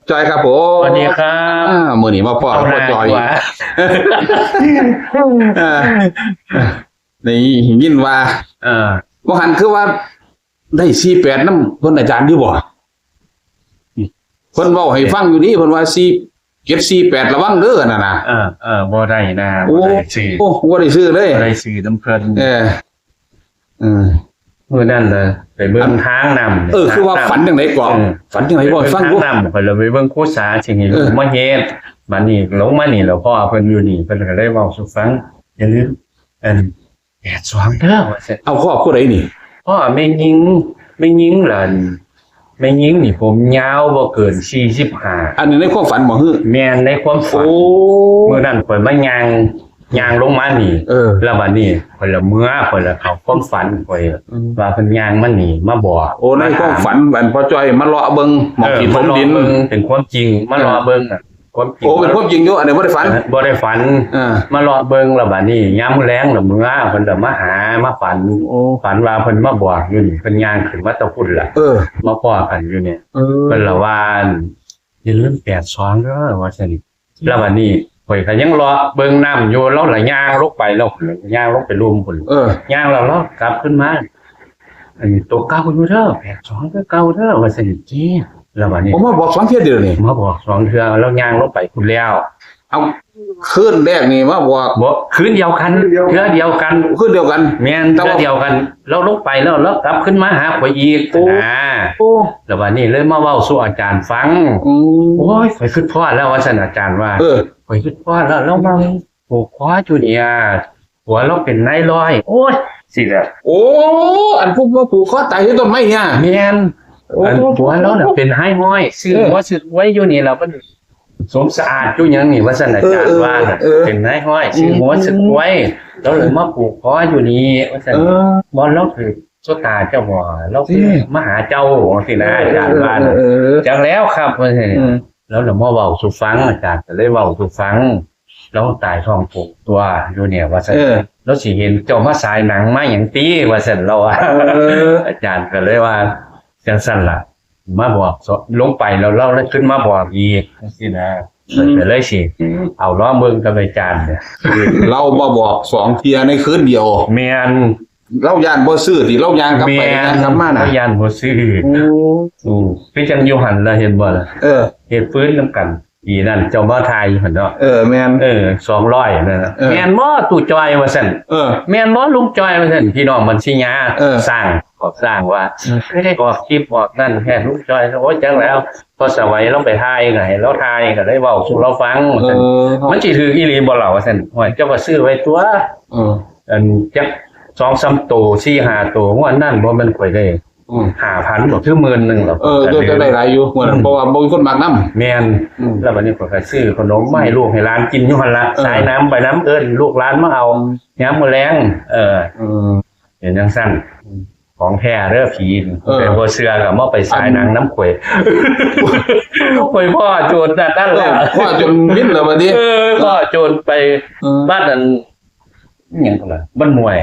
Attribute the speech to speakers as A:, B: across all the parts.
A: จอยครับผ
B: ส
A: ม
B: วัสดีครับ
A: มื้อนี้มาพ่อ
B: เอาห
A: พ่อ
B: น้า
A: จอย
B: ดีกว่า
A: อ่านี่ยินว่า
B: เออ
A: บ่หันคือว่าได้48นำเพิ่นอาจารย์อยู่บ่เพิ่นเว้าให้ฟังอยู่นี่เพิ่นว่า4748ระวังเด้อนั่นน่ะ
B: บ่ได้นะ
A: โอ้
B: บ่ได้ซื้อ
A: โอ้บ่ได้ซื้อเลย
B: บ่ได้ซื้อน้ำเพิ่น
A: เออ
B: มื้อนั้นเลยไปเบิ่งทางนำ
A: คือว่าฝันจังไดก่อนฝันจังไดบ่ฟัง
B: ทาง
A: ดู
B: นำเพิ่นเลยไปเบิ่งครูสาสิให้ลูกมาเฮ็ดบัดนี้ลงมานี่แล้วพ่อเพิ่นอยู่นี่เพิ่นก็เลยเว้าสู่ฟังอย่าลืม82เด้อว่าซั่น
A: เอาพ่อผู้ใดนี่
B: พ่อไม่ยิงล่ะไม่ยิงนี่ผมยาวบ่เกิน45
A: อันนี้ในความฝันบ่ฮือ
B: แม่นในความฝัน
A: โอ้
B: เมื่อนั้นข่อยมาย่างลงมานี่ แล้วบัดนี้ข่อยละเมื่อข่อยละเข้าความฝันข่อยว่าเพิ่นย่างมานี่มาบอก
A: โอ้ในความฝันอันพ่อจ้อยมาเลาะเบิ่งหมองที่ถมดิน
B: เบิ่งเป็นความจริงมารอเบิ่งน่ะความจริง
A: โอ้เป็นความจริงอยู่อันนี้บ่ได้ฝัน
B: บ่ได้ฝัน มารอเบิ่งแล้วบัดนี้ยามมื้อแลงแล้วเมื่อเพิ่นก็มาหามาฝัน
A: โอ้
B: ฝันว่าเพิ่นมาบอกอยู่นี่เพิ่นย่างขึ้นมาแตะพุ่นล่ะ มาพ้อกันอยู่เนี่ย เพิ่นละว่าอย่าลืม82เด้อว่าซั่นแล้วบัดนี้ข่อยก็ยังรอเบิ่งน้ำอยู่แล้วละย่างลงไปแล้วย่างลงไปรุมพุ่นย่างแล้วเรากลับขึ้นมาอันนี้ตัวเก่าอยู่เด้อ82คือเก่าเด้อว่าซั่นเจ้แล้วบัดนี้
A: ผมมาบอก2เที่ยเดียวนี่
B: มาบอก2เทื่อแล้วย่างลงไปพุ่นแล้ว
A: เอาคืนแรกนี่มาบอก
B: บ่คืนเดียวกันเทื่อเดียวกัน
A: คืนเดียวกัน
B: แม่นเทื่อเดียวกันเราลงไปแล้วเรากลับขึ้นมาหาข่อยอีกนะ
A: โอ้
B: แล้วบัดนี้เลยมาเว้าสู่อาจารย์ฟังโอ้ยข่อยคิดพอแล้วว่าซั่นอาจารย์ว่าข่อยคิดว่าแล้วมาผูกคอจูเนียร์หัวเราเป็นนายร้อย โอ้ยสิแหละ
A: โอ้อันพวกว่าผูกคอตายที่ต้นไม้เนี่ย
B: แม่นอันหัวเราน่ะเป็นไห้ห้อยซื้อหัวซื้อไว้อยู่นี่แล้วมันสมสะอาดอยู่หยังนี่ว่าซั่นอาจารย์ว่าน่ะเป็นนายห้อยซื้อหัวซื้อไว้แล้วเลยมาผูกคออยู่นี่ว่าซั่นบ่เราคือโซตาเจ้าบ่เราคือมาหาเจ้าสินะอาจารย์ว่าน่ะจังแล้วครับว่าซั่นแล้วเรามาเว้าสู่ฟังอาจารย์ก็เลยเว้าสู่ฟังแล้วตายท้องผูกตัวอยู่เนี่ยว่าซั่นแล้วสิเห็นเจ้ามาสายหนังมาหยังตีว่าซั่นเราอาจารย์ก็เลยว่าจังซั่นล่ะมาบอกลงไปแล้วเราเลยขึ้นมาบอกอีกจังซี่นะก็เลยสิเอาล้อเบิ่งกับอาจารย์เนี่ย
A: เราบ่บอก2เที่ยในคืนเดียว
B: แม่น
A: เราย่านบ่ซื้อที่เราย่างกลับไปย่างกลับมาน่ะ
B: ยันบ่ซื้อคือจังอยู่หั่นล่ะเห็นบ่ล่ะเฮ็ดฟื้นนำกันปีนั้นเจ้าบ่ทายอยู่หั่นเนาะ
A: แม่น
B: 200นั่นน่ะแม่นบ่ตู่จอยว่าซั่นแม่นบ่ลุงจอยว่าซั่นพี่น้องบัญชีญาสร้างว่าไม่ได้บอกคลิปบอกนั่นแค่ลุงจอยโอ้ยจังแล้วพอสวัยเราไปทายไงเราทายก็ได้เว้าสู่เราฟังว่าซั่นมันสิถืออีหลีบ่ล่ะว่าซั่นโอ้ยเจ้าก็ซื้อไว้ตัวอันจัก2-3ตัว4-5ตัวว่านั่นบ่แม่นข่อยได้5,000บ่คือ10,000หรอก
A: จะได้หลายอยู่เพราะว่าบ่มีคนมักนำ
B: แม่นแล้วบัดนี้ข่อยก็ซื้อขนมมาให้ลูกให้หลานกินอยู่หั่นล่ะสายน้ำไปน้ำเอิ้นลูกหลานมาเอายามมื้อแลงเห็นจังซั่นของแท้เด้อผีแต่บ่เชื่อก็มาไปสายหนังน้ำข่อยข่อยพ่อโจรนั่นแหละ
A: พ่อจนมิ้นแล้วบัดนี้
B: พ่อโจรไปบ้านนั้นอิหยังพุ่นล่ะบ้านมวย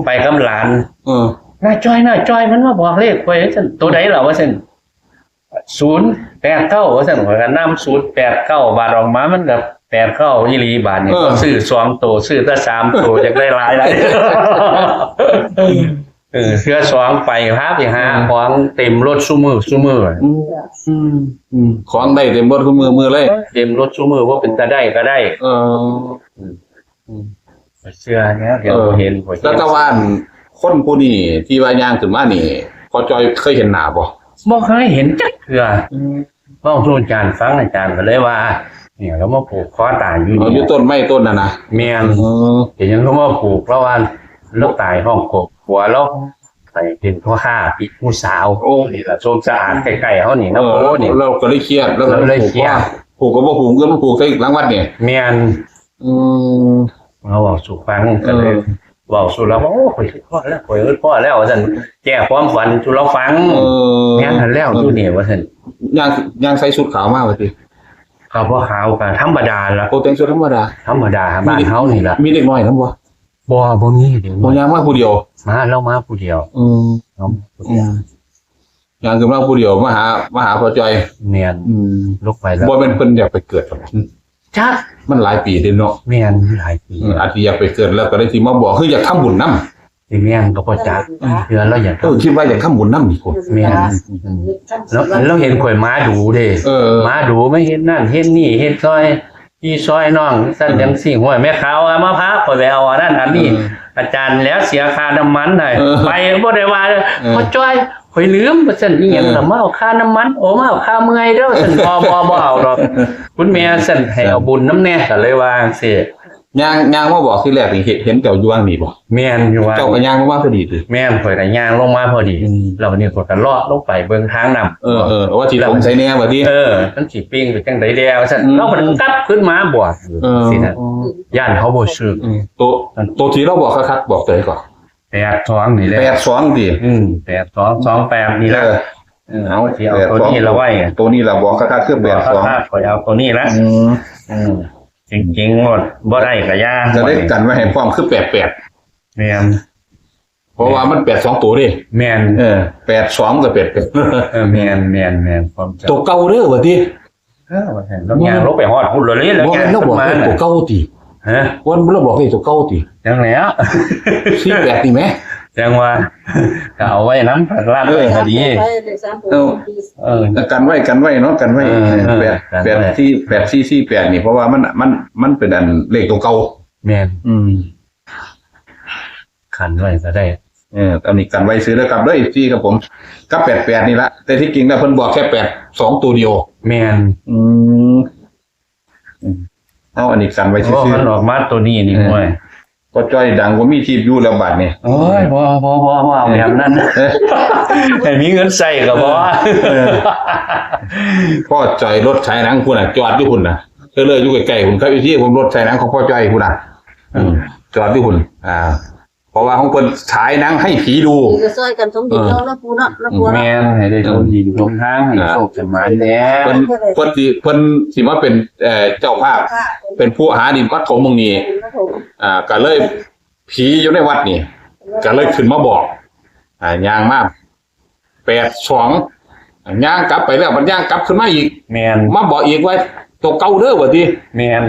B: ไปกับหลานน่าจ้อยมันมาบอกเลขข่อยซั่นตัวใดล่ะว่าซั่น089ว่าซั่นข่อยก็นำ089บาทออกมามันก็89อีหลีบาทนี่ซื้อ2ตัวซื้อแต่3ตัวอยากได้หลายเสื้อ2ไปพาไปหาของเต็มรถซุมื้อ
A: ของได้เต็มรถคือมือเลย
B: เต็มรถซุมื้อว่าเป็นตาได้ก็ได้เสื้อเนี่ยเดี๋ยวเห็น
A: แล้วตะวันคนผู้นี้ที่ว่าย่างขึ้นมานี่พอจอยเคยเห็นหน้าบ่
B: เคยเห็นจักเทื่อเว้าสู่อาจารย์ฟังอาจารย์ก็เลยว่าเนี่ยแล้วมาผูกคอตายอยู่
A: ต้นไม้ต้นน่ะนะ
B: แม่นเห็นยังเขามาผูกแล้วว่าแล้วตายห้องกบหัวแล้วไปเป็นพ่อค้าปิดผู้สาวนี่ล่ะโซมสะอาดใกล้ๆเฮานี่นะโอ้นี่
A: เราก็เลยเครียดแล้วก็เลยเครียดผูกก็บ่ผูกเงินมาผูกใส่หลังวัดนี่
B: แม่นเราเว้าสู่ฟังก็เลยเว้าสู่เราโอ้ข่อยพ่อแล้วว่าซั่นแก้ความฝันสู่เราฟังแม่นแล้วอยู่นี่ว่าซั่น
A: ย่างใส่ชุดขาวมาว่าติ
B: ครับบ่ขาวก็ธรรมดาล่ะ
A: โอ้แต่งชุดธรรมดา
B: บ้านเฮานี่ล่ะ
A: มีเด็กน้อยนำบ่
B: มีเด็ก
A: บ่ย่างมาผู้เดียว
B: เรามาผู้เดียว
A: ย่างขึ้นมาผู้เดียวมาหาพ่อจอย
B: แม่นลุกไปแล้ว
A: บ่แม่นเพิ่นอยากไปเกิดหรอก
B: จัก
A: มันหลายปีเด้เนาะ
B: แม่นหลายปี
A: อาจจะอยากไปเกิดแล้วก็ได้สิมาบอกคืออยากทำบุญนำ
B: ที่แม่นก็บ่จักเดือนเราอยาก
A: คิดว่าอยากทำบุญนำนี่คน
B: แม่นแล้วเราเห็นข่อยม้าดูเด้ ม้าดูไม่เห็นนั่นเห็นนี่เห็นซอยพี่ซอยน้องสั่นจังซี่ห้วยแม่ขาวเอามาพาข่อยไปเอาอันนั้นอันนี้อาจารย์แล้วเสียค่าน้ำมันให้ไปบ่ได้ว่าพอจ้อยข่อยลืมว่าซั่นอีหยังล่ะมาเอาค่าน้ำมันโอ้มาเอาค่าเมื่อยเด้อซั่นบ่เอาดอกคุณแม่ซั่นให้เอาบุญน้ำแน่ก็เลยว่าจังซี่
A: ย่างมาบอกที่แรกนี่เห็นเจ้ายวงนี่บ่
B: แม่นอยู่ว่า
A: เจ้าก็ย่างมาพอดีติ
B: แม่นข่อยก็ย่างลงมาพอดีแล้วนี่ข่อยก็เลาะลงไปเบิ่งทางนำ
A: ว่าที่ผมใส่แน่บัดนี้
B: มันสิปิ้งไปจังได๋แล้วซั่นเรามันกลับขึ้นมาบ่สินะย่านเขาบ่ซื้อ
A: ตัวที่เราบอกคักๆบอกตัวให้ก่อน
B: 82นี่แหละ
A: 82ดิ
B: 8228นี่แหละเอาสิเอาตัวนี้ละไว้
A: ตัวนี้ล่ะบอกคักๆคือ
B: ข่อยเอาตัวนี้ละจริงๆหมดบ่ได้ก็ย่า
A: จะได้กันไว้ให้พร้อมคือ88
B: แม่น
A: เพราะว่ามัน82ตัวดิ
B: แม่น
A: 82กับ88
B: แม่นความจำ
A: ตัวเก่าเด้อว่าติ
B: ว่าซั่นแล้วย่างลงไปฮอดพุ่นเลยแล้ว
A: บ่
B: ย่าง
A: เราบอก
B: มา
A: ให้ตัวเก่าติ
B: ฮะ
A: วันเราบอกให้ตัวเก่าติ
B: จังแล้ว
A: 48นี่แหม
B: จังว่าก็เอาไว้นำร้านเลยก็ดี
A: กันไว้เนาะกันไว้8448นี่เพราะว่ามันเป็นอันเลขตัวเก่า
B: แม่นขันไว้ก็ได้
A: ตอนนี้กันไว้ซื้อแล้วครับเด้อพี่ครับผมก็88นี่ละแต่ที่จริงแล้วเพิ่นบอกแค่82ตัวเดียว
B: แม่น
A: เอาอันนี้กันไว้ซื้อ
B: มันออกมาตัวนี้นี่ห้วย
A: ก็จ้อยดังกว่ามีทีมอยู่แล้วบัดนี่
B: โอ้ยบ่เอาแบบนั้นให้มีเงินใส่ก็บ่
A: พ่อจ้อยรถใช้หนังพุ่นน่ะจอดอยู่พุ่นน่ะเลยอยู่ใกล้ๆพุ่นครับอยู่ที่ผมรถใช้หนังของพ่อจ้อยพุ่นน่ะจอดอยู่พุ่นเพราะว่าของเพิ่นฉายหนังให้ผีดู
C: จะซอยกันสมดินแล้วปูเนาะแล้วปู
B: แม่นให้ได้โชคดีอยู่ตรงทางให้โชคสมานแน่
A: เพิ่นสิมาเป็นเจ้าภาพเป็นผู้หาดินวัดถมมึงนี่ก็เลยผีอยู่ในวัดนี่ก็เลยขึ้นมาบอกย่างมา82ย่างกลับไปแล้วมันย่างกลับขึ้นมาอีก
B: แม่น
A: มาบอกอีกว่าตัวเก่าเด้อว่าติ
B: แม่น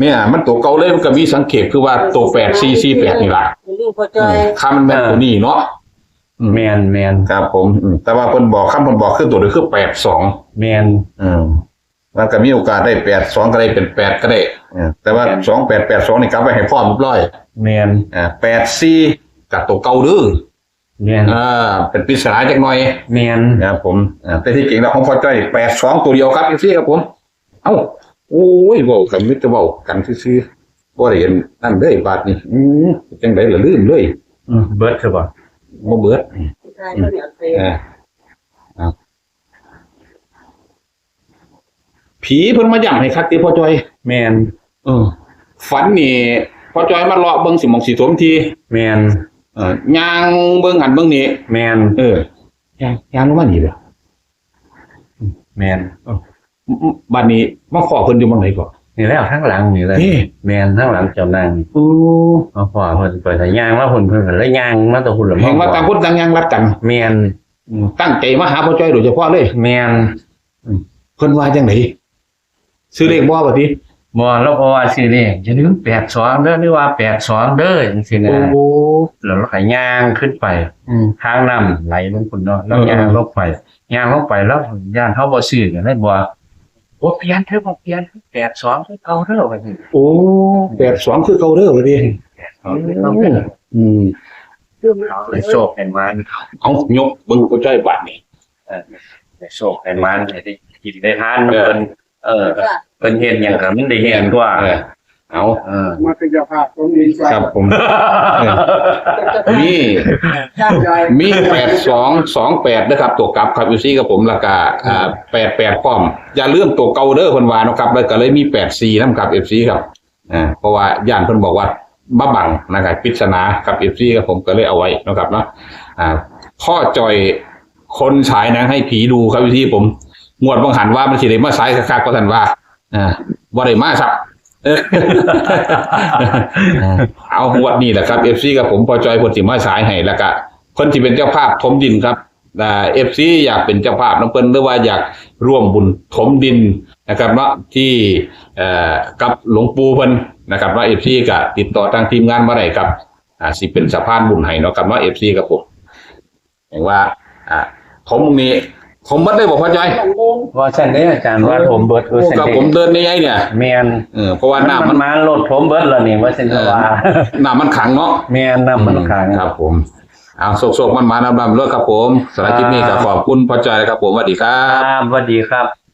A: เนี่ยมันตัวเก่าเลยมันก็มีสังเกตคือว่าตัว8448นี่ล่ะ
C: ลูกพ่อจอย
A: คำมันแม่นตัวนี้เนาะ
B: แม่น
A: ครับผมแต่ว่าเพิ่นบอกคือตัวนี้คือ82
B: แม่น
A: มันก็มีโอกาสได้82ก็ได้เป็น8ก็ได้แต่ว่า2882นี่กลับไว้ให้พร้อมเรียบร้อย
B: แม่น
A: 84กับตัวเก่าเด้อ
B: แม่น
A: เป็นปริศนาจักหน่อย
B: แม่น
A: ครับผมแต่ที่จริงแล้วของพ่อจ้อย82ตัวเดียวครับพี่ครับผมเอ้าโอ้ยเว้ากันมิตรเว้ากันซื่อๆบ่ได้เห็นนั่นเด้บาดนี่จังได๋ล่ะลืมเลย
B: เบิดคือบ่
A: บ่เบิดผีเพิ่นมาย้ำให้คักติพ่อจ้อย
B: แม่น
A: ฝันนี่พ่อจ้อยมาเลาะเบิ่งสิหม่องสิถมที
B: แม่น
A: ย่างเบิ่งหันเบิ่งนี่
B: แม่น
A: ย่างลงมานี่เด้อ
B: แม่น
A: บัดนี้มาขอเพิ่นอยู่หม่องไหนก่อน
B: นี่แล้วข้างหลังนี่เลยแม่นข้างหลังเจ้านางนี่
A: โอ้
B: มาขอเพิ่นไปย่างมาเพิ่นก็เลยย่างมาตะพุ่นละ
A: เห็นว่าต่างคนต่างย่างรัดกัน
B: แม่น
A: ตั้งใจมาหาพ่อจ้อยโดยเฉพาะเลย
B: แม่น
A: เพิ่นว่าจังได๋ซื้อเลขบ่บัดนี้
B: บ่แล้วก็ว่าสิเด้อย่าลืม82เด้อหรือว่า82เด้อจังซี่นะแล้วเราก็ย่างขึ้นไปทางน้ำไหลลงพุ่นเนาะแล้วย่างลงไปแล้วย่านเฮาบ่ซื้อก็เลยบ่โอ้เปลี่ยนเถอะบ่เปลี่ยน82คือเก่าเด้อว่าซั่น
A: โอ้82คือเก่าเด้อบัดนี้
B: ได้โชคให้มัน
A: เอายกเบิ่งพ่อจ้อยบัดนี้
B: ได้โชคให้มันได้กินได้ทานเพิ่นเฮ็ดหยังก็มันได้เฮ็ดตัว
A: เอา
D: มาเป็นเจ้าภาพตรงนี้
A: ครับผมมี8228นะครับตัวกลับครับอยู่ซี่กับผมราคา88พร้อมอย่าลืมตัวเก่าเด้อเพิ่นว่าเนาะครับแล้วก็เลยมี84นำครับ FC ครับเพราะว่าย่านเพิ่นบอกว่ามาบังนะครับปริศนาครับ FC ครับผมก็เลยเอาไว้เนาะครับเนาะพ่อจอยคนฉายหนังให้ผีดูครับพี่ผมงวดบังหันว่ามันสิได้มาฉายคักๆก็ท่านว่าบ่ได้มาครับเอางวดนี้แหละครับ FC กับผมพอจอยเพิ่นสิมาฉายให้แล้วก็เพิ่นสิเป็นเจ้าภาพถมดินครับ FC อยากเป็นเจ้าภาพน้ำเปิ้นหรือว่าอยากร่วมบุญถมดินนะครับเนาะที่กับหลวงปู่เพิ่นนะครับว่า FC ก็ติดต่อทางทีมงานมาได้ครับสิเป็นสะพานบุญให้เนาะครับว่า FC ครับผมอย่างว่าผมตรงนี้ผมมัดได้บอกพ่อจ้อย
B: ว่าเส้นนี้อาจารย์ว่าผมเบิด
A: โอ้
B: เส้น
A: กับ
B: นี้
A: ผมเดินในไอ้เนี่ย
B: แมน
A: เพราะว่าน้ำมัน
B: มาลดผมเบิดแล้วนี่ว่าเส้นว่า
A: น้ำมันขังเนาะ
B: แมนน้ำมันขัง
A: ครับผมเอาโศกๆมันมาน้ำเลิกครับผมสำหรับคลิปนี้ก็ขอบคุณพ่อจ้อยครับผมสวัสดีครับ
B: ครับสวัสดีครับ